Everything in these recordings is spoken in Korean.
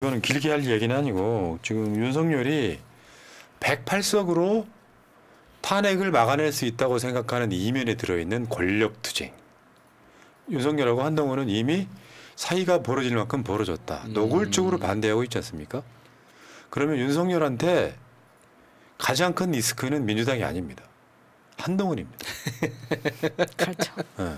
이거는 길게 할 얘기는 아니고 지금 윤석열이 108석으로 탄핵을 막아낼 수 있다고 생각하는 이면에 들어있는 권력투쟁. 윤석열하고 한동훈은 이미 사이가 벌어질 만큼 벌어졌다. 노골적으로 반대하고 있지 않습니까? 그러면 윤석열한테 가장 큰 리스크는 민주당이 아닙니다. 한동훈입니다. 그렇죠. 네.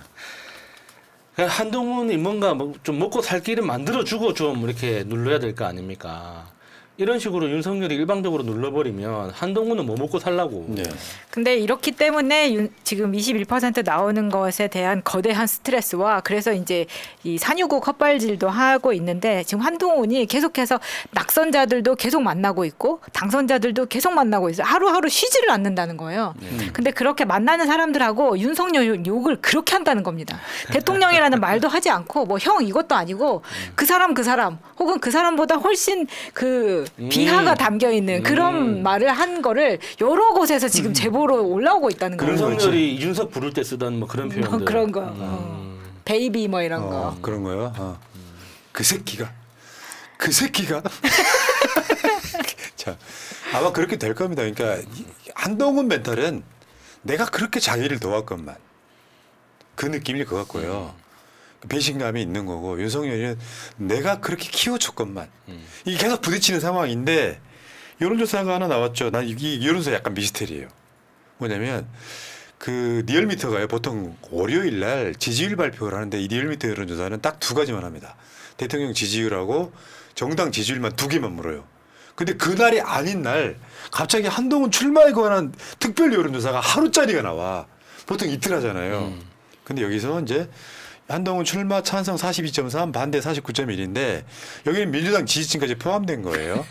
한동훈이 뭔가 좀 먹고 살 길을 만들어주고 좀 이렇게 눌러야 될 거 아닙니까? 이런 식으로 윤석열이 일방적으로 눌러버리면 한동훈은 뭐 먹고 살라고. 네. 근데 이렇기 때문에 지금 21% 나오는 것에 대한 거대한 스트레스와 그래서 이제 이 산유국 헛발질도 하고 있는데 지금 한동훈이 계속해서 낙선자들도 계속 만나고 있고 당선자들도 계속 만나고 있어요. 하루하루 쉬지를 않는다는 거예요. 근데 그렇게 만나는 사람들하고 윤석열 욕을 그렇게 한다는 겁니다. 대통령이라는 말도 하지 않고 뭐 형 이것도 아니고 그 사람 혹은 그 사람보다 훨씬 그 비하가 담겨 있는 그런 말을 한 거를 여러 곳에서 지금 제보로 올라오고 있다는 거예요. 윤석열이 이준석 부를 때 쓰던 뭐 그런 표현들. 뭐 그런 거. 베이비 뭐 이런 거. 그런 거요. 그 새끼가. 자, 아마 그렇게 될 겁니다. 그러니까 한동훈 멘탈은 내가 그렇게 자기를 도왔건만 그 느낌일 것 같고요. 배신감이 있는 거고 윤석열이는 내가 그렇게 키워줬건만 이게 계속 부딪히는 상황인데 여론조사가 하나 나왔죠. 난 이 여론조사 약간 미스테리예요. 뭐냐면 그 리얼미터가요. 보통 월요일 날 지지율 발표를 하는데 이 리얼미터 여론조사는 딱 두 가지만 합니다. 대통령 지지율하고 정당 지지율만 두 개만 물어요. 근데 그날이 아닌 날 갑자기 한동훈 출마에 관한 특별 여론조사가 하루짜리가 나와. 보통 이틀 하잖아요. 근데 여기서 이제 한동훈 출마 찬성 42.3 반대 49.1인데 여기는 민주당 지지층까지 포함된 거예요.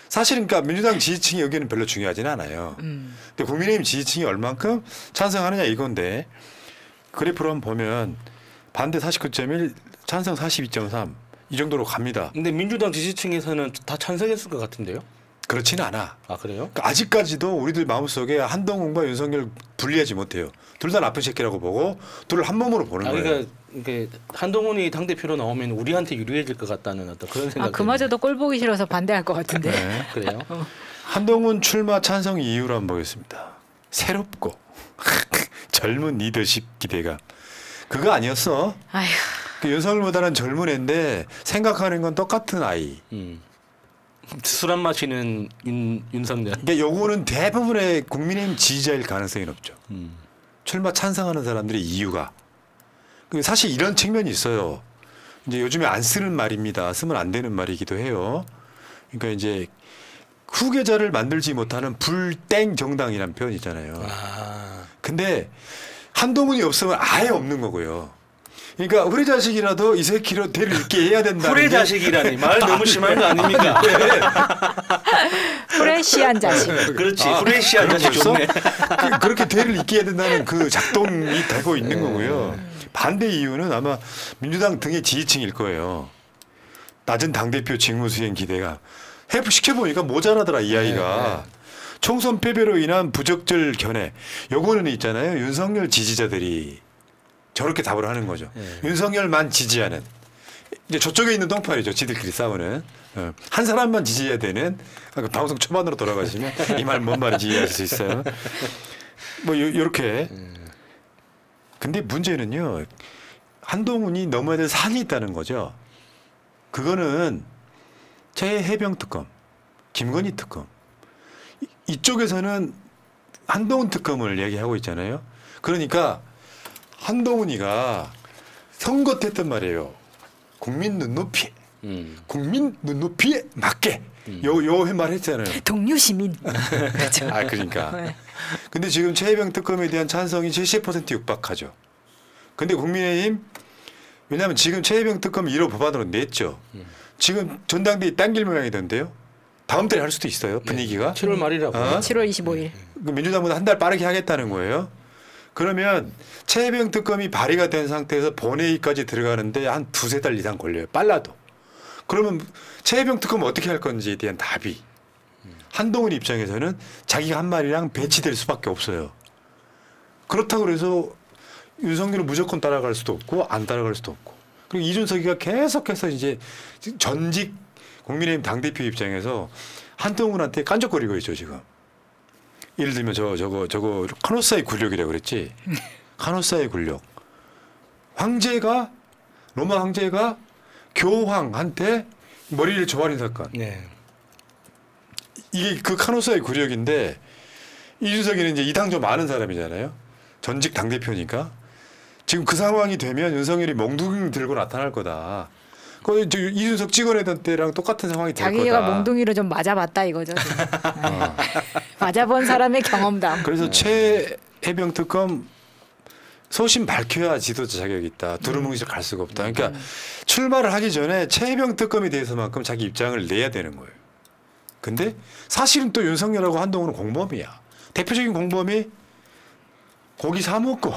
사실은 그러니까 민주당 지지층이 여기는 별로 중요하지는 않아요. 근데 국민의힘 지지층이 얼만큼 찬성하느냐 이건데 그래프로 한번 보면 반대 49.1 찬성 42.3 이 정도로 갑니다. 근데 민주당 지지층에서는 다 찬성했을 것 같은데요? 그렇지는 않아. 아 그래요? 그러니까 아직까지도 우리들 마음속에 한동훈과 윤석열 분리하지 못해요. 둘 다 나쁜 새끼라고 보고 둘을 한 몸으로 보는 거예요. 그러니까 한동훈이 당대표로 나오면 우리한테 유리해질 것 같다는 어떤 그런 생각. 그마저도 꼴 보기 싫어서 반대할 것 같은데. 네. 그래요? 한동훈 출마 찬성 이유를 한번 보겠습니다. 새롭고 젊은 리더십 기대감. 그거 아니었어. 아휴. 그 윤석열보다는 젊은 애인데 생각하는 건 똑같은 아이. 술 안 마시는 윤석열. 그러니까 요거는 대부분의 국민의힘 지지자일 가능성이 높죠. 출마 찬성하는 사람들의 이유가. 사실 이런 측면이 있어요. 이제 요즘에 안 쓰는 말입니다. 쓰면 안 되는 말이기도 해요. 그러니까 이제 후계자를 만들지 못하는 불땡 정당이라는 표현이 있잖아요. 근데 한동훈이 없으면 아예 없는 거고요. 그러니까 후레 자식이라도 이 새끼로 대를 잇게 해야 된다. 후레 자식이라니 말 너무 심한 거 아닙니까? 프레시한 자식. 그렇지. 후레시한 자식 좋네. 그렇게 대를 잇게 해야 된다는 그 작동이 되고 있는 거고요. 반대 이유는 아마 민주당 등의 지지층일 거예요. 낮은 당대표 직무수행 기대가. 시켜보니까 모자라더라 이 아이가. 총선 패배로 인한 부적절 견해. 요거는 있잖아요. 윤석열 지지자들이 저렇게 답을 하는 거죠. 윤석열만 지지하는. 이제 저쪽에 있는 똥파리죠. 지들끼리 싸우는. 한 사람만 지지해야 되는. 방송 초반으로 돌아가시면 이 말 뭔 말인지 이해할 수 있어요. 뭐 요렇게. 근데 문제는요. 한동훈이 넘어야 될 산이 있다는 거죠. 그거는 최해병 특검, 김건희 특검. 이쪽에서는 한동훈 특검을 얘기하고 있잖아요. 그러니까 한동훈이가 선거 때 했단 말이에요. 국민 눈높이에 맞게 요 말 했잖아요. 동료 시민. 그렇죠. 그러니까. 네. 근데 지금 최혜병 특검에 대한 찬성이 70% 육박하죠. 근데 국민의힘 왜냐하면 지금 최혜병 특검 1호 법안으로 냈죠. 지금 전당대회 당길 모양이던데요. 다음 달에 할 수도 있어요. 분위기가. 7월 말이라고. 7월 25일. 민주당보다 한 달 빠르게 하겠다는 거예요. 그러면 최혜병 특검이 발의가 된 상태에서 본회의까지 들어가는데 한 두세 달 이상 걸려요. 빨라도. 그러면 최혜병 특검은 어떻게 할 건지에 대한 답이 한동훈 입장에서는 자기가 한 말이랑 배치될 수밖에 없어요. 그렇다고 해서 윤석열은 무조건 따라갈 수도 없고 안 따라갈 수도 없고. 그리고 이준석이가 계속해서 이제 전직 국민의힘 당대표 입장에서 한동훈한테 깐족거리고 있죠 지금. 예를 들면 저거 카노사의 굴욕이라고 그랬지. 카노사의 굴욕. 황제가 로마 황제가 교황한테 머리를 조아린 사건. 네. 이게 그 카노사의 굴욕인데 이준석이는 이제 이 당 좀 아는 사람이잖아요. 전직 당 대표니까 지금 그 상황이 되면 윤석열이 몽둥이 들고 나타날 거다. 그 이준석 찍어내던 때랑 똑같은 상황이 될 거다. 자기가 몽둥이로 좀 맞아봤다 이거죠. 맞아본 사람의 경험담. 그래서 최혜병 특검 소신 밝혀야 지도자 자격이 있다. 두루뭉실 갈 수가 없다. 그러니까 출마를 하기 전에 최혜병 특검에 대해서만큼 자기 입장을 내야 되는 거예요. 근데 사실은 또 윤석열하고 한동훈은 공범이야. 대표적인 공범이 고기 사 먹고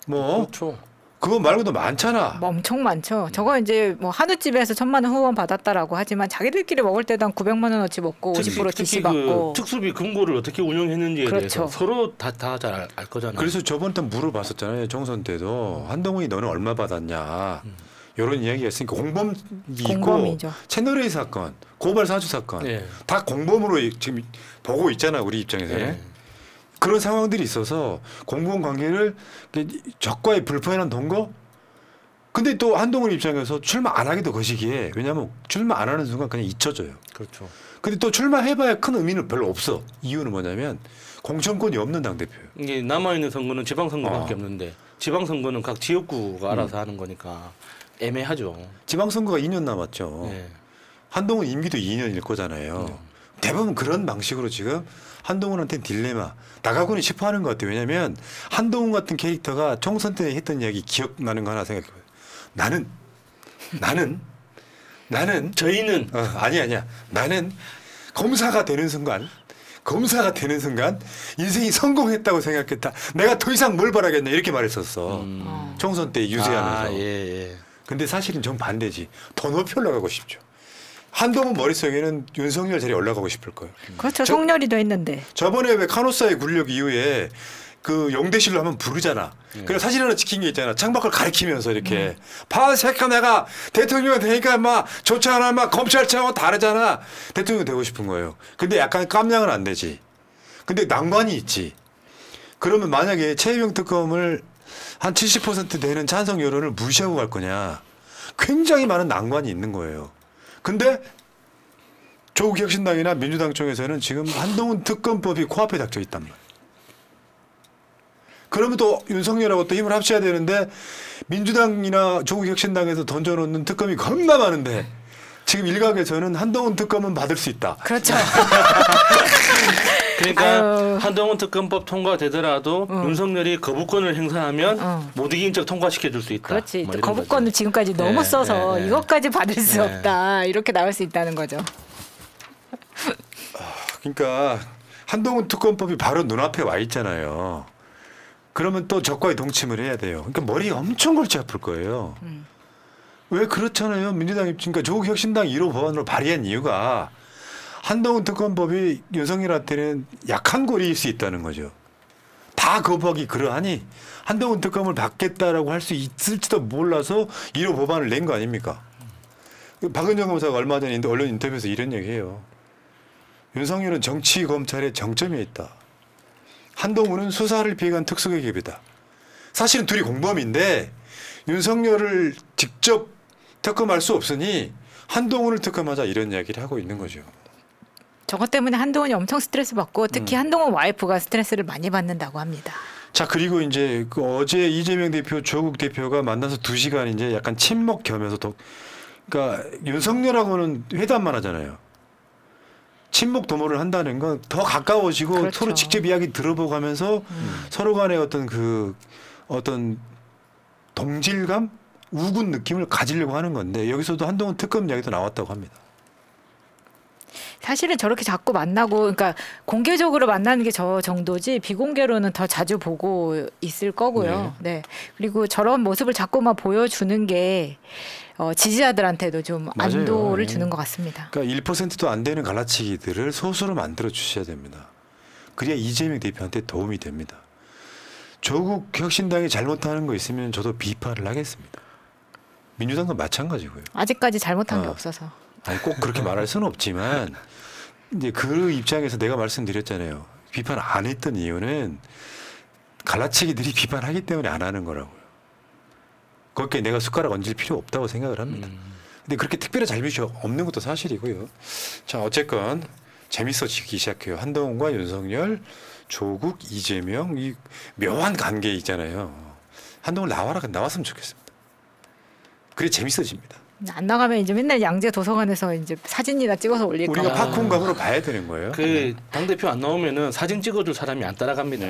뭐 그렇죠. 그거 말고도 많잖아. 뭐 엄청 많죠. 저거 이제 뭐 한우집에서 1,000만 원 후원 받았다라고 하지만 자기들끼리 먹을 때도 한 900만 원어치 먹고 50% 지시 받고. 그 특수비 금고를 어떻게 운영했는지에 그렇죠. 대해서 서로 다 잘 알 거잖아요. 그래서 저번 때 물어봤었잖아요. 총선 때도 한동훈이 너는 얼마 받았냐. 이런 이야기가 있으니까 공범이 있고 공범이죠. 채널A 사건, 고발 사주 사건 예. 다 공범으로 지금 보고 있잖아. 우리 입장에서는. 예. 그런 상황들이 있어서 공무원 관계를 적과의 불편한 동거. 근데 또 한동훈 입장에서 출마 안 하기도 거시기에 왜냐하면 출마 안 하는 순간 그냥 잊혀져요. 그렇죠. 근데 또 출마해봐야 큰 의미는 별로 없어. 이유는 뭐냐면 공천권이 없는 당대표예요. 이게 남아있는 선거는 지방선거밖에 없는데 지방선거는 각 지역구가 알아서 하는 거니까 애매하죠. 지방선거가 2년 남았죠. 예. 한동훈 임기도 2년일 거잖아요. 대부분 그런 방식으로 지금 한동훈한테는 딜레마. 나가고는 싶어 하는 것 같아요. 왜냐하면 한동훈 같은 캐릭터가 총선 때 했던 이야기 기억나는 거 하나 생각해봐요. 나는 저희는 아니야. 나는 검사가 되는 순간 인생이 성공했다고 생각했다. 내가 더 이상 뭘 바라겠냐 이렇게 말했었어. 총선 때 유세하면서. 예. 근데 사실은 정반대지. 더 높이 올라가고 싶죠. 한동훈 머릿속에는 윤석열 자리에 올라가고 싶을 거예요. 그렇죠. 성렬이도 했는데. 저번에 왜 카노사의 굴욕 이후에 그 영대실로 한번 부르잖아. 그래서 사진 하나 찍힌 게 있잖아. 창밖을 가리키면서 이렇게 봐 새끼야 내가 대통령 되니까 막 좋지 않아 막 검찰청하고 다르잖아. 대통령 되고 싶은 거예요. 근데 약간 깜냥은 안 되지. 근데 난관이 있지. 그러면 만약에 최혜병 특검을 한 70% 되는 찬성 여론을 무시하고 갈 거냐. 굉장히 많은 난관이 있는 거예요. 근데 조국 혁신당이나 민주당 쪽에서는 지금 한동훈 특검법이 코앞에 닥쳐 있단 말이에요. 그러면 또 윤석열하고 또 힘을 합쳐야 되는데 민주당이나 조국 혁신당에서 던져놓는 특검이 겁나 많은데 지금 일각에서는 한동훈 특검은 받을 수 있다. 그렇죠. 그러니까 아유. 한동훈 특검법 통과되더라도 윤석열이 거부권을 행사하면 못 이긴 척 통과시켜 줄 수 있다. 그렇지. 뭐 이런 거부권을 거죠. 지금까지 너무 써서 이것까지 받을 수 네. 없다. 이렇게 나올 수 있다는 거죠. 그러니까 한동훈 특검법이 바로 눈앞에 와 있잖아요. 그러면 또 적과의 동침을 해야 돼요. 그러니까 머리 엄청 골치 아플 거예요. 왜 그렇잖아요. 민주당 입장과 조국 혁신당 1호 법안으로 발의한 이유가 한동훈 특검법이 윤석열한테는 약한 고리일 수 있다는 거죠. 다 거부하기 그러하니 한동훈 특검을 받겠다라고 할 수 있을지도 몰라서 1호 법안을 낸 거 아닙니까? 박은정 검사가 얼마 전에 언론 인터뷰에서 이런 얘기해요. 윤석열은 정치 검찰의 정점에 있다. 한동훈은 수사를 피해간 특수계급이다. 사실은 둘이 공범인데 윤석열을 직접 특검할 수 없으니 한동훈을 특검하자 이런 이야기를 하고 있는 거죠. 저것 때문에 한동훈이 엄청 스트레스 받고 특히 한동훈 와이프가 스트레스를 많이 받는다고 합니다. 자 그리고 이제 그 어제 이재명 대표, 조국 대표가 만나서 2시간 이제 약간 친목 겸해서 그러니까 윤석열하고는 회담만 하잖아요. 친목 도모를 한다는 건 더 가까워지고 그렇죠. 서로 직접 이야기 들어보고 하면서 서로 간의 어떤 동질감, 우군 느낌을 가지려고 하는 건데 여기서도 한동훈 특검 이야기도 나왔다고 합니다. 사실은 저렇게 자꾸 만나고 그러니까 공개적으로 만나는 게 저 정도지 비공개로는 더 자주 보고 있을 거고요. 네. 그리고 저런 모습을 자꾸만 보여주는 게 지지자들한테도 좀 맞아요. 안도를 예. 주는 것 같습니다. 그러니까 1%도 안 되는 갈라치기들을 소수로 만들어 주셔야 됩니다. 그래야 이재명 대표한테 도움이 됩니다. 조국 혁신당이 잘못하는 거 있으면 저도 비판을 하겠습니다. 민주당도 마찬가지고요. 아직까지 잘못한 게 없어서. 아니 꼭 그렇게 말할 수는 없지만 이제 그 입장에서 내가 말씀드렸잖아요. 비판 안 했던 이유는 갈라치기들이 비판하기 때문에 안 하는 거라고요. 거기에 내가 숟가락 얹을 필요 없다고 생각을 합니다. 근데 그렇게 특별히 잘못이 없는 것도 사실이고요. 자, 어쨌건 재밌어지기 시작해요. 한동훈과 윤석열, 조국, 이재명 이 묘한 관계 있잖아요. 한동훈 나왔으면 좋겠습니다. 그래 재밌어집니다. 안 나가면 이제 맨날 양재 도서관에서 이제 사진이나 찍어서 올릴 우리가 거야. 팝콘감으로 봐야 되는 거예요. 그 당대표 안 나오면은 사진 찍어줄 사람이 안 따라갑니다.